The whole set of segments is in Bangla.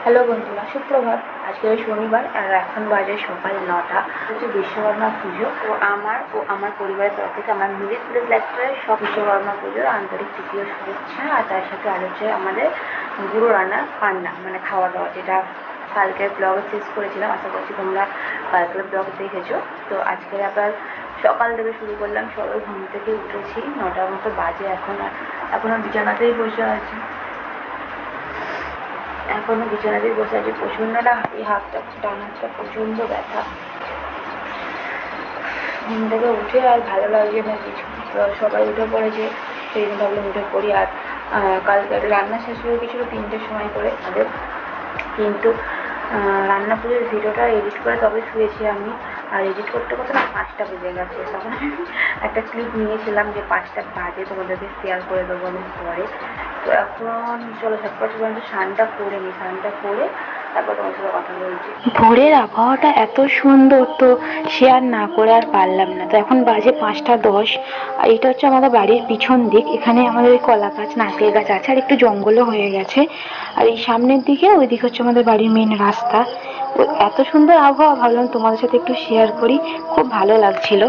হ্যালো বন্ধুরা, সুপ্রভাত। আজকে শনিবার আর এখন বাজে সকাল 9টা। হচ্ছে বিশ্বকর্মা পুজো। তো আমার পরিবারের তরফ থেকে আমার মিলিট প্লেস লেকচারের সব বিশ্বকর্মা পুজোর আন্তরিক তৃতীয় শুভেচ্ছা। আর তার সাথে আলোচনায় আমাদের গুরু রান্নার পান্না মানে খাওয়া দাওয়া, যেটা কালকের ব্লগে শেষ করেছিলাম। আশা করছি তোমরা কালকের ব্লগ দেখেছো। তো আজকে আবার সকাল থেকে শুরু করলাম। সবাই ঘুম থেকে উঠেছি, 9টার মতো বাজে এখন। আর এখনও বিছানাতেই বসে আছি। এখনো বিছানাতেই বসে আছি। প্রচণ্ড না, এই হাতটা ডান হাতটা প্রচণ্ড ব্যথা। ঘুম থেকে উঠে আর ভালো লাগছে না কিছু। সবাই উঠে পড়েছে, সেই জন্য ভাবলাম উঠে পড়ি। আর কালকে রান্না শেষ হয়ে গেছিলো 3টের সময় করে আমাদের, কিন্তু রান্না পুজোর ভিডিওটা এডিট করে তবে শুয়েছি আমি। আর এডিট করতে করতে না 5টা বেজে গেছে। তখন একটা ক্লিপ নিয়েছিলাম যে 5টা বাজে তোমাদেরকে শেয়ার করে দেবো আমি পরে। তো এখন চলো ঝটপট পর্যন্ত স্নানটা করে নিই। স্নানটা করে তারপর তোমার সাথে কথা বলছি। ভোরের আবহাওয়াটা এত সুন্দর, তো শেয়ার না করে আর পারলাম না। তো এখন বাজে 5টা 10। আর এটা হচ্ছে আমাদের বাড়ির পিছন দিক। এখানে আমাদের ওই কলা গাছ, নারকেল গাছ আছে, আর একটু জঙ্গলও হয়ে গেছে। আর এই সামনের দিকে ওই দিকে হচ্ছে আমাদের বাড়ির মেন রাস্তা। এত সুন্দর আবহাওয়া, ভাবলাম তোমাদের সাথে একটু শেয়ার করি। খুব ভালো লাগছিল।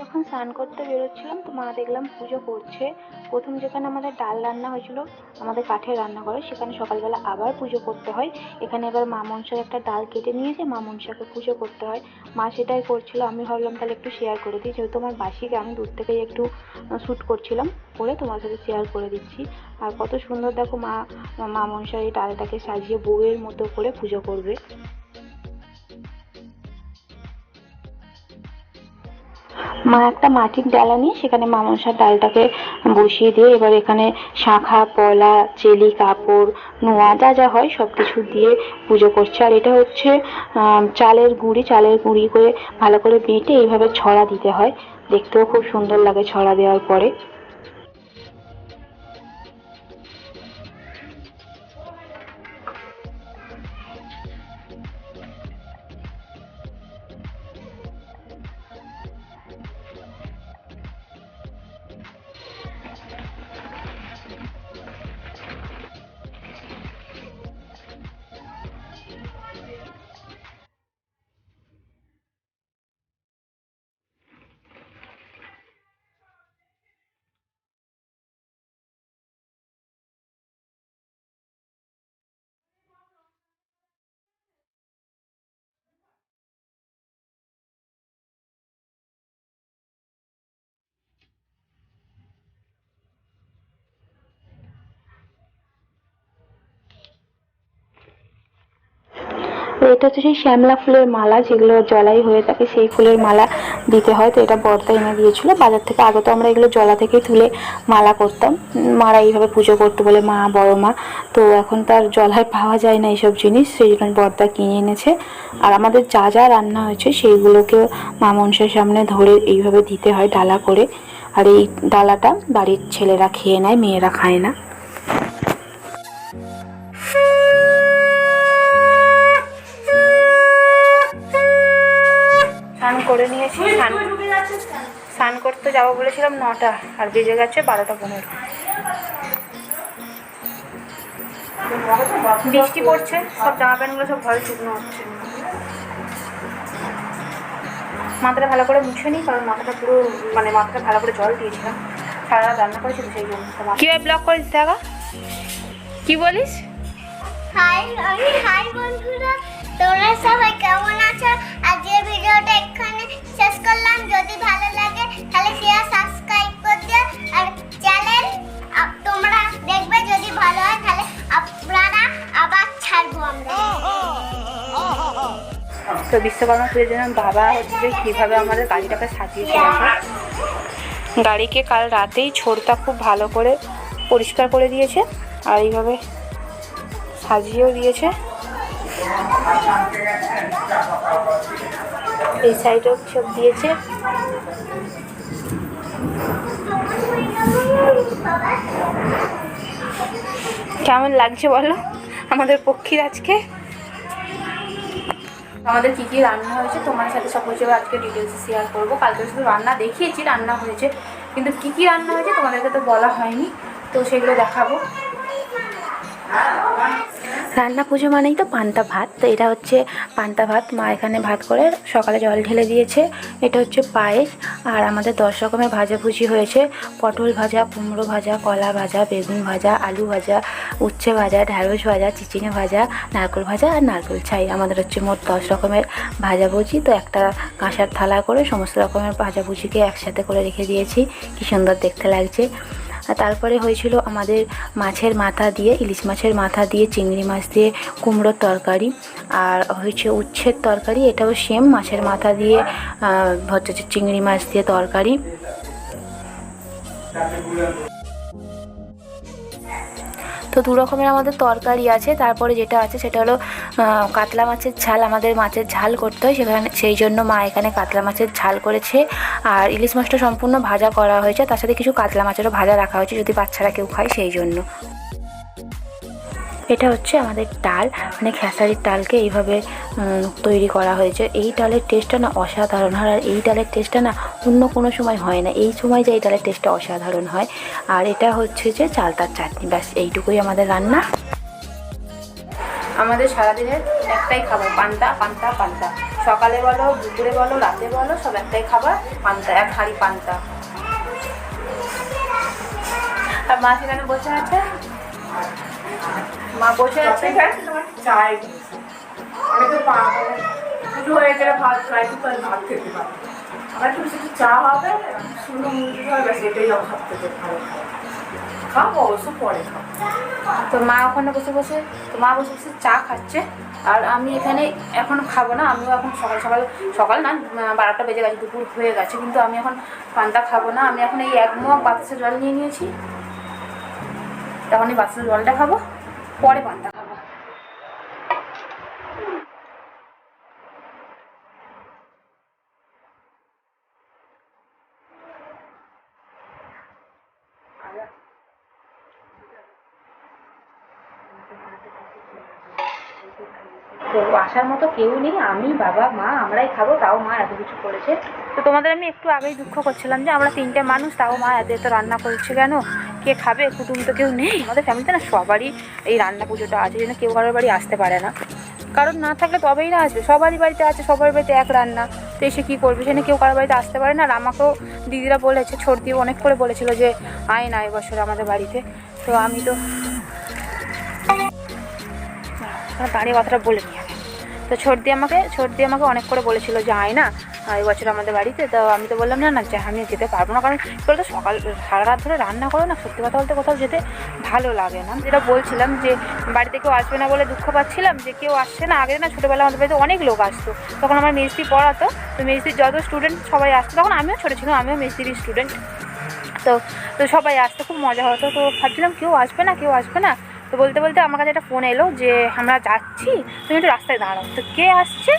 যখন স্নান করতে বেরোচ্ছিলাম তো মা দেখলাম পুজো করছে। প্রথম যেখানে আমাদের ডাল রান্না হয়েছিল, আমাদের কাঠের রান্না করে, সেখানে সকালবেলা আবার পুজো করতে হয়। এখানে এবার মা মনসার একটা ডাল কেটে নিয়েছে, মা মনসাকে পুজো করতে হয়। মা সেটাই করছিল। আমি ভাবলাম তাহলে একটু শেয়ার করে দিই, যেহেতু আমার বাসিকে আমি দূর থেকেই একটু শ্যুট করছিলাম, করে তোমার সাথে শেয়ার করে দিচ্ছি। আর কত সুন্দর দেখো, মা মনসার এই ডালটাকে সাজিয়ে বউয়ের মতো করে পুজো করবে। মা একটা মাটির ডালা নিয়ে সেখানে মা মনসার ডালটাকে বসিয়ে দিয়ে এবার এখানে শাঁখা, পলা, চেলি, কাপড়, নোয়া যা যা হয় সবকিছু দিয়ে পুজো করছে। আর এটা হচ্ছে চালের গুঁড়ি করে ভালো করে বেটে এইভাবে ছড়া দিতে হয়। দেখতেও খুব সুন্দর লাগে ছড়া দেওয়ার পরে। এটা হচ্ছে সেই শ্যামলা ফুলের মালা, যেগুলো জলাই হয়ে থাকে, সেই ফুলের মালা দিতে হয়। তো এটা বর্দা এনে দিয়েছিল বাজার থেকে। আগে তো আমরা এগুলো জলা থেকেই তুলে মালা করতাম, মারা এইভাবে পুজো করতে বলে মা, বড় মা। তো এখন তার জলায় পাওয়া যায় না এইসব জিনিস, সেই জন্য বর্দা কিনে এনেছে। আর আমাদের যা যা রান্না হয়েছে সেইগুলোকেও মা মনসার সামনে ধরে এইভাবে দিতে হয় ডালা করে। আর এই ডালাটা বাড়ির ছেলেরা খেয়ে নেয়, মেয়েরা খায় না। স্নান করে নিয়েছি। স্নান করতে যাবো বলেছিলাম 9টা, আর বেজে গেছে 12টা 15। বৃষ্টি পড়ছে, সব জামা প্যান্টগুলো সব ঘরে শুকনো হচ্ছে। মাথাটা ভালো করে মুছে নিই, কারণ মাথাটা পুরো মাথাটা ভালো করে জল দিয়েছিলাম, সারা রাত রান্না করেছি, সেই জন্য। কিভাবে ব্লগ করিস দেখা, কি বলিস? হাই বন্ধুরা, তোমরা সবাই কেমন আছো? আজকের ভিডিওটা এখানে শেষ করলাম। যদি ভালো লাগে তাহলে শেয়ার, সাবস্ক্রাইব করে দিও। আর চ্যানেল তোমরা দেখবে, যদি ভালো হয় তাহলে আপনারা আবার ছাড়বো আমরা। তো বিশ্বকর্মা পুজোর জন্য বাবা হচ্ছে কীভাবে আমাদের গাড়িটাকে সাজিয়েছে। গাড়িকে কাল রাতেই ছোড়টা খুব ভালো করে পরিষ্কার করে দিয়েছে, আর এইভাবে সাজিয়েও দিয়েছে। এই সাইডেও সব দিয়েছে। কেমন লাগছে বলো আমাদের পক্ষীর আজকে? আমাদের কী কী রান্না হয়েছে তোমার সাথে সব কিছু আজকে ডিটেলসে শেয়ার করবো। কালকে শুধু রান্না দেখিয়েছি, রান্না হয়েছে, কিন্তু কী কী রান্না হয়েছে তোমাদেরকে তো বলা হয়নি, তো সেগুলো দেখাবো। রান্না পুজো মানেই তো পান্তা ভাত, তো এটা হচ্ছে পান্তা ভাত। মা এখানে ভাত করে সকালে জল ঢেলে দিয়েছে। এটা হচ্ছে পায়েস। আর আমাদের 10 রকমের ভাজাভুজি হয়েছে। পটল ভাজা, কুমড়ো ভাজা, কলা ভাজা, বেগুন ভাজা, আলু ভাজা, উচ্ছে ভাজা, ঢ্যাঁড়স ভাজা, চিচিঙে ভাজা, নারকেল ভাজা আর নারকেল ছাই। আমাদের হচ্ছে মোট 10 রকমের ভাজাভুজি। তো একটা কাঁসার থালা করে সমস্ত রকমের ভাজাভুজিকে একসাথে করে রেখে দিয়েছি। কি সুন্দর দেখতে লাগছে। আর তারপরে হয়েছিল আমাদের মাছের মাথা দিয়ে, ইলিশ মাছের মাথা দিয়ে, চিংড়ি মাছ দিয়ে কুমড়োর তরকারি। আর হয়েছে উচ্ছের তরকারি, এটাও সেম মাছের মাথা দিয়ে হচ্ছে চিংড়ি মাছ দিয়ে তরকারি। তো 2 রকমের আমাদের তরকারি আছে। তারপরে যেটা আছে সেটা হলো কাতলা মাছের ঝাল। আমাদের মাছের ঝাল করতে হয়, সেই জন্য মা এখানে কাতলা মাছের ঝাল করেছে। আর ইলিশ মাছটা সম্পূর্ণ ভাজা করা হয়েছে, তার সাথে কিছু কাতলা মাছেরও ভাজা রাখা হয়েছে যদি বাচ্চারা কেউ খায় সেই জন্য। এটা হচ্ছে আমাদের ডাল, মানে খেসারির ডালকে এইভাবে তৈরি করা হয়েছে। এই ডালের টেস্টটা না অসাধারণ হয়, আর এই ডালের টেস্টটা না অন্য কোনো সময় হয় না। এই সময় যে এই ডালের টেস্টটা অসাধারণ হয়। আর এটা হচ্ছে যে চালতার চাটনি। ব্যাস এইটুকুই আমাদের রান্না। আমাদের সারাদিনের একটাই খাবার, পান্তা পান্তা পান্তা। সকালে বলো, দুপুরে বলো, রাতে বলো, সব একটাই খাবার, পান্তা, এক হাঁড়ি পান্তা। আর মা সেখানে বসে আছে, মা বসে আছে চাই। আমি তো পাবো পুজো হয়ে গেলে ভাত খাই, তো ভাত খেতে পারবো। আমার একটু বেশি চা হবে, শুনো মুরগি হবে, সেটাই আমার সব থেকে ভালো খাবো, অবশ্য পরে খাবো। তো মা ওখানে বসে বসে চা খাচ্ছে। আর আমি এখানে এখন খাবো না, আমিও এখন সকাল না 12টা বেজে গেছে, দুপুর হয়ে গেছে, কিন্তু আমি এখন পান্তা খাবো না। আমি এখন এই 1 মগ বাতাসের জল নিয়ে নিয়েছি, তখন এই বাতাসের জলটা খাবো, পরে পান্তা খাবো। তো আসার মতো কেউ নেই, আমি, বাবা, মা, আমরাই খাবো। তাও মা এত কিছু করেছে। তো তোমাদের আমি একটু আগেই দুঃখ করছিলাম যে আমরা 3টে মানুষ, তাও মা এত রান্না করছে কেন, কে খাবে, কুটুম তো কেউ নেই আমাদের ফ্যামিলিতে না। সবারই এই রান্না পুজোটা আছে, যেন কেউ কারোর বাড়ি আসতে পারে না। কারণ না থাকলে তবেই না আসবে, সবারই বাড়িতে আছে, সবার বাড়িতে এক রান্না। তো এসে কী করবে, সেখানে কেউ কারোর বাড়িতে আসতে পারে না। আর আমাকেও দিদিরা বলেছে, ছোটদিও অনেক করে বলেছিল যে আয় না এবছর আমাদের বাড়িতে। তো আমি তো দাঁড়িয়ে কথাটা বলে নিই আগে। তো ছোটদি আমাকে অনেক করে বলেছিল যে আয় না এবছর আমাদের বাড়িতে। তো আমি তো বললাম না আমি যেতে পারবো না, কারণ বলতো সারা রাত ধরে রান্না করো না, সত্যি কথা বলতে কোথাও যেতে ভালো লাগে না। যেটা বলছিলাম যে বাড়িতে কেউ আসবে না বলে দুঃখ পাচ্ছিলাম যে কেউ আসছে না। আগে না ছোটোবেলা আমাদের বাড়িতে অনেক লোক আসতো, তখন আমার মেজদি পড়াতো। তো মেজদির যত স্টুডেন্ট সবাই আসতো, তখন আমিও ছোটো ছিলাম, আমিও মেজদির স্টুডেন্ট। তো সবাই আসতো, খুব মজা হতো। তো ভাবছিলাম কেউ আসবে না। তো বলতে বলতে আমার কাছে একটা ফোন এলো যে আমরা যাচ্ছি, তুমি একটু রাস্তায় দাঁড়াও। তো কে আসছে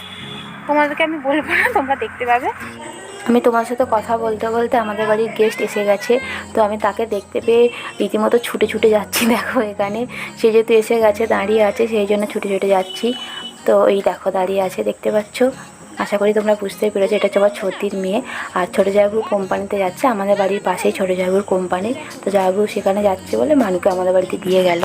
তোমাদেরকে আমি বলবো না, তোমরা দেখতে পাবে। আমি তোমার সাথে কথা বলতে বলতে আমাদের বাড়ির গেস্ট এসে গেছে। তো আমি তাকে দেখতে পেয়ে রীতিমতো ছুটে যাচ্ছি। দেখো এখানে সে যেহেতু এসে গেছে, দাঁড়িয়ে আছে, সেই জন্য ছুটে যাচ্ছি। তো এই দেখো দাঁড়িয়ে আছে, দেখতে পাচ্ছ। আশা করি তোমরা বুঝতেই পেরেছো, এটা হচ্ছে আমার ছোটির মেয়ে। আর ছোটো জায়গু কোম্পানিতে যাচ্ছে, আমাদের বাড়ির পাশেই ছোটো জায়গুর কোম্পানি। তো জায়গু সেখানে যাচ্ছে বলে মানুকে আমাদের বাড়িতে দিয়ে গেল।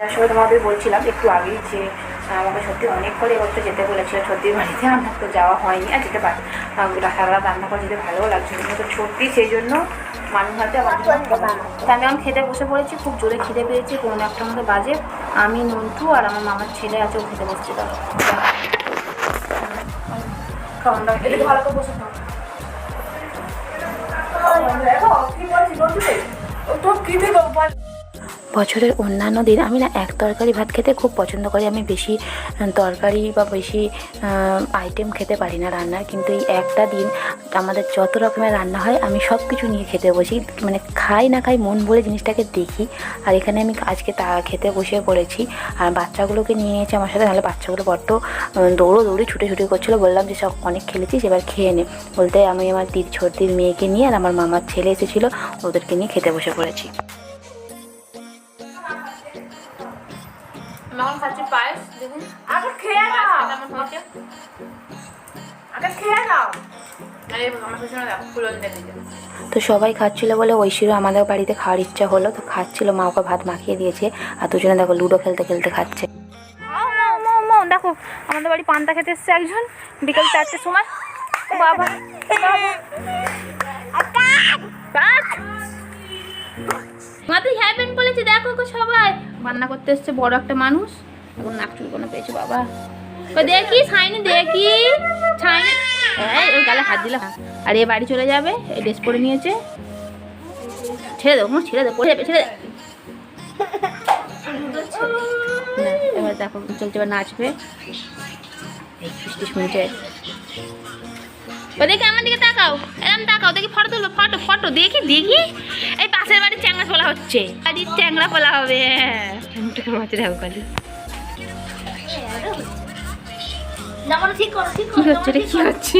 আসলে তোমাদের বলছিলাম একটু আগেই যে আমাকে সত্যি অনেক করে এবছর যেতে বলেছিল ছোট্টির বাড়িতে। আমার তো যাওয়া হয়নি, আর যেতে পারি সারা রাত রান্না করে যেতে ভালোও লাগছিল, কিন্তু ছোট্টি সেই জন্য মানুষ হাতে আমার জন্য। তো আমি এখন খেতে বসে পড়েছি, খুব জোরে খিদে পেয়েছি, 1:45 মতো বাজে। আমি, নন্টু আর আমার মামার ছেলে আছে, ও খেতে বসছে। তাহলে খাওয়ান দাও, একটু ভালো করে বসে খাও। বছরের অন্যান্য দিন আমি না এক তরকারি ভাত খেতে খুব পছন্দ করি। আমি বেশি তরকারি বা বেশি আইটেম খেতে পারি না রান্নার, কিন্তু এই একটা দিন আমাদের যত রকমের রান্না হয় আমি সব কিছু নিয়ে খেতে বসি, মানে খাই না খাই মন ভরে জিনিসটাকে দেখি। আর এখানে আমি আজকে তা খেতে বসে পড়েছি, আর বাচ্চাগুলোকে নিয়ে নিয়েছি আমার সাথে, নাহলে বাচ্চাগুলো বড্ড দৌড়োদৌড়ি ছুটে করছিলো। বললাম যে সব অনেক খেলেছিস, এবার খেয়ে নে। বলতে আমি আমার ছোটদির মেয়েকে নিয়ে আর আমার মামার ছেলে এসেছিলো, ওদেরকে নিয়ে খেতে বসে পড়েছি। এখন খাচ্ছি পায়েস, দেখুন আগে খেয়ে নাও, কেমন হয়েছে। আগে খেয়ে নাও। আরে আমার পিছনে দেখো ফুলন দিয়েছে। তো সবাই খাচ্ছিলো বলে ঐশীরও আমাদের বাড়িতে খাওয়ার ইচ্ছা হলো, তো খাচ্ছিল। মা ওকে ভাত মাখিয়ে দিয়েছে, আর দুজনে দেখো লুডো খেলতে খেলতে খাচ্ছে। দেখো আমাদের বাড়ি পান্তা খেতে এসছে একজন বিকেল 4টের সময়। বাবা মাথায় হেয়ার ব্যান্ড বলেছে, দেখো সবাই রান্না করতে এসছে বড় একটা মানুষ। এখন নাক চুলকোনো পেয়েছে বাবা। দেখি ছাইনি, দেখি ছাইনি, ওই গালে হাত দিলাম। আর এ বাড়ি চলে যাবে, এই ড্রেস পরে নিয়েছে। ছেড়ে দেবো, ছেড়ে দেবো, পড়ে যাবে, ছেড়ে দেবে। না এবার দেখো চলছে, এবার নাচবে। এই 30 মিনিটে দেখি আমার দিকে তাকাও, এরকম তাকাও, দেখি ফটো তুলবো, ফটো ফটো দেখি দেখি। এই পাশের বাড়ির চ্যাংড়া ফোলা হচ্ছে, বাড়ির চ্যাংড়া ফোলা হবে। কি হচ্ছে রে, কি হচ্ছে?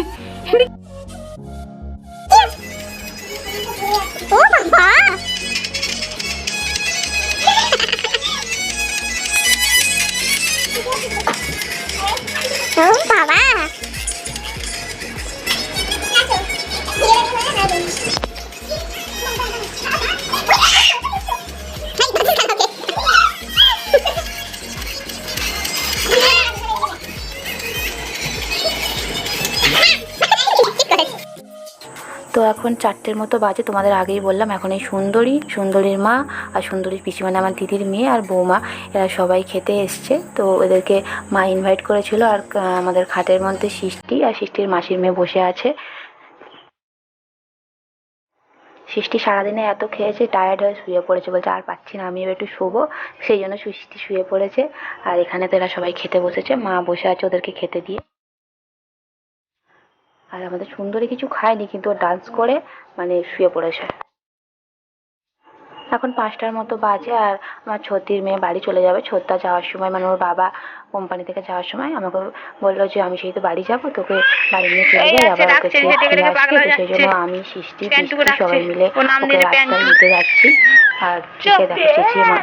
ও বাবা ও বাবা তো এখন 4টের মতো বাজে, তোমাদের আগেই বললাম। এখন এই সুন্দরীর মা আর সুন্দরীর পিসি, মানে আমার দিদির মেয়ে আর বৌমা, এরা সবাই খেতে এসছে। তো এদেরকে মা ইনভাইট করেছিল। আর আমাদের খাটের মধ্যে সৃষ্টি আর সৃষ্টির মাসির মেয়ে বসে আছে। সৃষ্টি সারাদিনে এত খেয়েছে, টায়ার্ড হয়ে শুয়ে পড়েছে, বলছে আর পাচ্ছি না, আমি এবার একটু শোবো। সেই জন্য সৃষ্টি শুয়ে পড়েছে। আর এখানে তো এরা সবাই খেতে বসেছে, মা বসে আছে ওদেরকে খেতে দিয়ে। আর আমাদের সুন্দরী কিছু খায়নি, কিন্তু ও ডান্স করে মানে শুয়ে পড়েছে। এখন 5টার মতো বাজে, আর আমার ছোটদির মেয়ে বাড়ি চলে যাবে। ছোটদা যাওয়ার সময়, মানে ওর বাবা কোম্পানি থেকে যাওয়ার সময় আমাকে বললো যে আমি সেই তো বাড়ি যাবো, তোকে বাড়ি নিয়ে চলে যাই, আবার ওকে খেয়ে আসবে। তো সেই জন্য আমি সৃষ্টি সবাই মিলে ওকে রাস্তায় নিতে যাচ্ছি। আর দেখে দেখো চেঁচিয়ে মা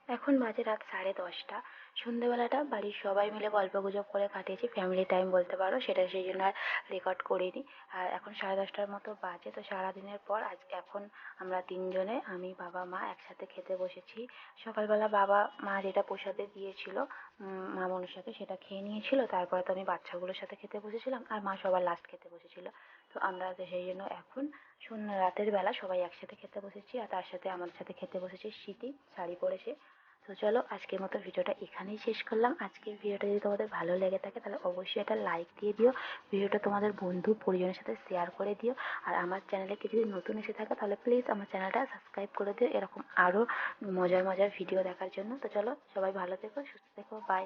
এখন বাজে রাত 10:30। সন্ধ্যেবেলাটা বাড়ির সবাই মিলে গল্প গুজব করে কাটিয়েছি, ফ্যামিলি টাইম বলতে পারো সেটা, সেই জন্য আর রেকর্ড করিনি। আর এখন 10:30টার মতো বাজে। তো সারাদিনের পর এখন আমরা 3জনে, আমি বাবা মা একসাথে খেতে বসেছি। সকালবেলা বাবা মা যেটা প্রসাদে দিয়েছিল মা মনসাকে, সেটা খেয়ে নিয়েছিল। তারপরে তো আমি বাচ্চাগুলোর সাথে খেতে বসেছিলাম, আর মা সবার লাস্ট খেতে বসেছিল। তো আমরা সেই জন্য এখন রাতের বেলা সবাই একসাথে খেতে বসেছি। আর তার সাথে আমাদের সাথে খেতে বসেছি স্মৃতি, শাড়ি পরেছে। তো চলো আজকের মতো ভিডিওটা এখানেই শেষ করলাম। আজকের ভিডিওটা যদি তোমাদের ভালো লেগে থাকে তাহলে অবশ্যই একটা লাইক দিয়ে দিও, ভিডিওটা তোমাদের বন্ধু পরিজনের সাথে শেয়ার করে দিও। আর আমার চ্যানেলে কেউ যদি নতুন এসে থাকে তাহলে প্লিজ আমার চ্যানেলটা সাবস্ক্রাইব করে দিও, এরকম আরও মজার ভিডিও দেখার জন্য। তো চলো সবাই ভালো থেকো, সুস্থ থেকো, বাই।